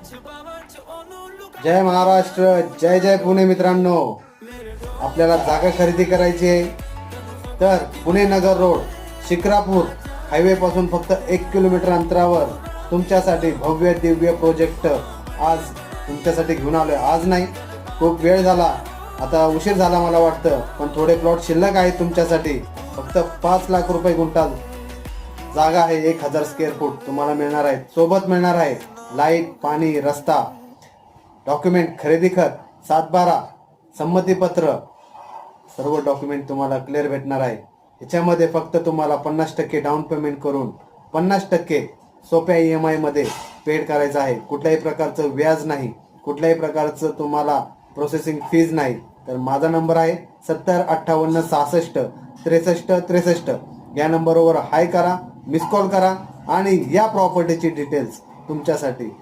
जय महाराष्ट्र, जय जय पुणे. मित्रांनो, आपल्याला जागा खरेदी करायची आहे तर पुणे नगर रोड शिक्रापूर हायवे पासून फक्त 1 किलोमीटर अंतरावर तुमच्यासाठी भव्य दिव्य प्रोजेक्ट आज तुमच्यासाठी घेऊन आलोय. आज नाही, खूप वेळ झाला, आता उशीर झाला मला वाटतं, पण थोडे प्लॉट शिल्लक आहेत तुमच्यासाठी. फक्त 5 लाख रुपये गुंठा जागा आहे. 1000 स्क्वेअर फूट तुम्हाला मिळणार आहे. सोबत मिळणार आहे लाईट, पाणी, रस्ता, डॉक्युमेंट, खरेदी खत, 7/12, संमतीपत्र, सर्व डॉक्युमेंट तुम्हाला क्लिअर भेटणार आहे. याच्यामध्ये फक्त तुम्हाला 50% डाऊन पेमेंट करून 50% सोप्या EMI मध्ये पेड करायचं आहे. कुठल्याही प्रकारचं व्याज नाही, कुठल्याही प्रकारचं तुम्हाला प्रोसेसिंग फीज नाही. तर माझा नंबर आहे 7058666363. या नंबरवर हाय करा, मिस कॉल करा आणि या प्रॉपर्टीची डिटेल्स तुमच्यासाठी.